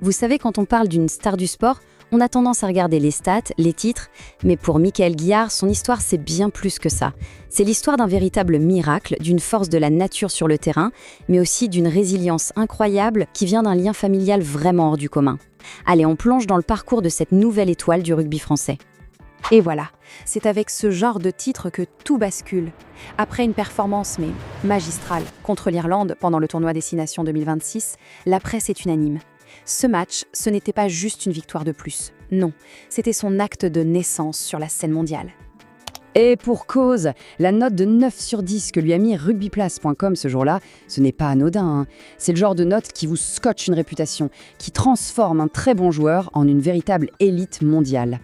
Vous savez, quand on parle d'une star du sport, on a tendance à regarder les stats, les titres, mais pour Michaël Guillard, son histoire, c'est bien plus que ça. C'est l'histoire d'un véritable miracle, d'une force de la nature sur le terrain, mais aussi d'une résilience incroyable qui vient d'un lien familial vraiment hors du commun. Allez, on plonge dans le parcours de cette nouvelle étoile du rugby français. Et voilà, c'est avec ce genre de titre que tout bascule. Après une performance magistrale contre l'Irlande pendant le tournoi Destination 2026, la presse est unanime. Ce match, ce n'était pas juste une victoire de plus. Non, c'était son acte de naissance sur la scène mondiale. Et pour cause, la note de 9 sur 10 que lui a mis rugbyplace.com ce jour-là, ce n'est pas anodin. C'est le genre de note qui vous scotche une réputation, qui transforme un très bon joueur en une véritable élite mondiale.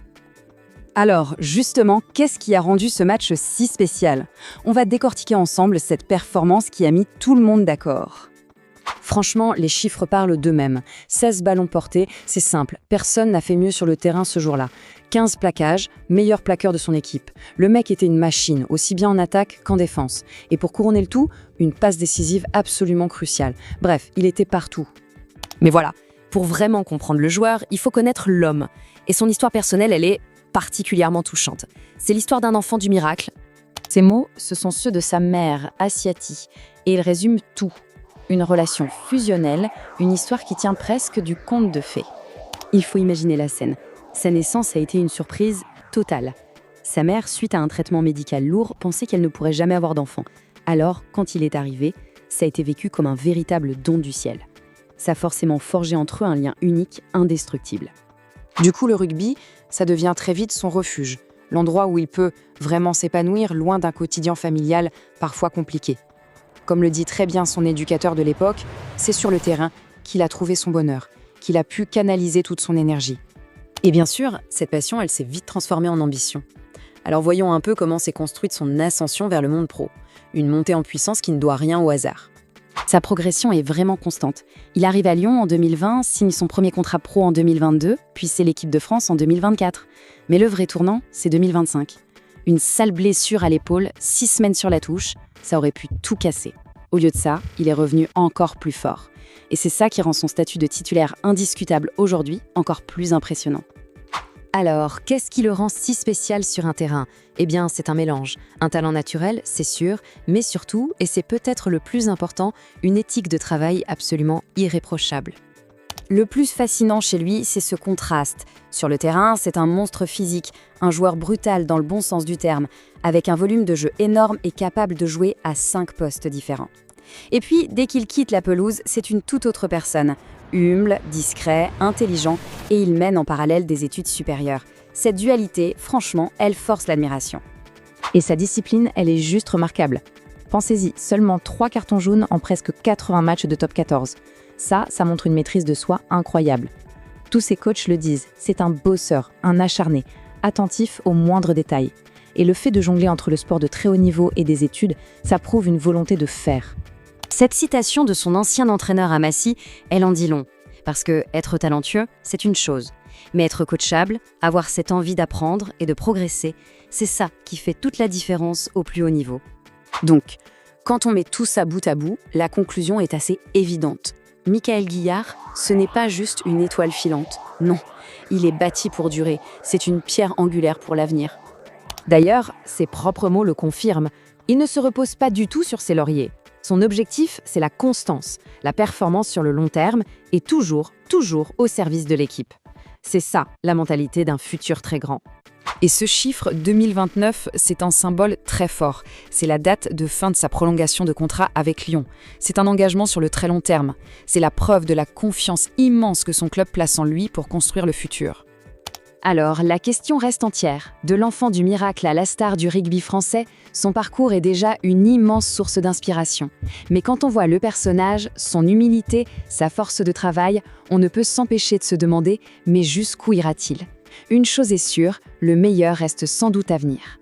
Alors, justement, qu'est-ce qui a rendu ce match si spécial? On va décortiquer ensemble cette performance qui a mis tout le monde d'accord. Franchement, les chiffres parlent d'eux-mêmes. 16 ballons portés, c'est simple, personne n'a fait mieux sur le terrain ce jour-là. 15 plaquages, meilleur plaqueur de son équipe. Le mec était une machine, aussi bien en attaque qu'en défense. Et pour couronner le tout, une passe décisive absolument cruciale. Bref, il était partout. Mais voilà, pour vraiment comprendre le joueur, il faut connaître l'homme. Et son histoire personnelle, elle est particulièrement touchante. C'est l'histoire d'un enfant du miracle. Ces mots, ce sont ceux de sa mère, Asiati, et ils résument tout. Une relation fusionnelle, une histoire qui tient presque du conte de fées. Il faut imaginer la scène. Sa naissance a été une surprise totale. Sa mère, suite à un traitement médical lourd, pensait qu'elle ne pourrait jamais avoir d'enfant. Alors, quand il est arrivé, ça a été vécu comme un véritable don du ciel. Ça a forcément forgé entre eux un lien unique, indestructible. Du coup, le rugby, ça devient très vite son refuge, l'endroit où il peut vraiment s'épanouir loin d'un quotidien familial parfois compliqué. Comme le dit très bien son éducateur de l'époque, c'est sur le terrain qu'il a trouvé son bonheur, qu'il a pu canaliser toute son énergie. Et bien sûr, cette passion, elle s'est vite transformée en ambition. Alors voyons un peu comment s'est construite son ascension vers le monde pro. Une montée en puissance qui ne doit rien au hasard. Sa progression est vraiment constante. Il arrive à Lyon en 2020, signe son premier contrat pro en 2022, puis c'est l'équipe de France en 2024. Mais le vrai tournant, c'est 2025. Une sale blessure à l'épaule, 6 semaines sur la touche, ça aurait pu tout casser. Au lieu de ça, il est revenu encore plus fort. Et c'est ça qui rend son statut de titulaire indiscutable aujourd'hui encore plus impressionnant. Alors, qu'est-ce qui le rend si spécial sur un terrain? Eh bien, c'est un mélange. Un talent naturel, c'est sûr, mais surtout, et c'est peut-être le plus important, une éthique de travail absolument irréprochable. Le plus fascinant chez lui, c'est ce contraste. Sur le terrain, c'est un monstre physique, un joueur brutal dans le bon sens du terme, avec un volume de jeu énorme et capable de jouer à 5 postes différents. Et puis, dès qu'il quitte la pelouse, c'est une toute autre personne. Humble, discret, intelligent, et il mène en parallèle des études supérieures. Cette dualité, franchement, elle force l'admiration. Et sa discipline, elle est juste remarquable. Pensez-y, seulement 3 cartons jaunes en presque 80 matchs de top 14. Ça montre une maîtrise de soi incroyable. Tous ses coachs le disent, c'est un bosseur, un acharné, attentif aux moindres détails. Et le fait de jongler entre le sport de très haut niveau et des études, ça prouve une volonté de faire. Cette citation de son ancien entraîneur à Massy, elle en dit long. Parce que être talentueux, c'est une chose. Mais être coachable, avoir cette envie d'apprendre et de progresser, c'est ça qui fait toute la différence au plus haut niveau. Donc, quand on met tout ça bout à bout, la conclusion est assez évidente. Michaël Guillard, ce n'est pas juste une étoile filante. Non, il est bâti pour durer. C'est une pierre angulaire pour l'avenir. D'ailleurs, ses propres mots le confirment. Il ne se repose pas du tout sur ses lauriers. Son objectif, c'est la constance, la performance sur le long terme et toujours au service de l'équipe. C'est ça, la mentalité d'un futur très grand. Et ce chiffre 2029, c'est un symbole très fort. C'est la date de fin de sa prolongation de contrat avec Lyon. C'est un engagement sur le très long terme. C'est la preuve de la confiance immense que son club place en lui pour construire le futur. Alors, la question reste entière. De l'enfant du miracle à la star du rugby français, son parcours est déjà une immense source d'inspiration. Mais quand on voit le personnage, son humilité, sa force de travail, on ne peut s'empêcher de se demander « mais jusqu'où ira-t-il ?» Une chose est sûre, le meilleur reste sans doute à venir.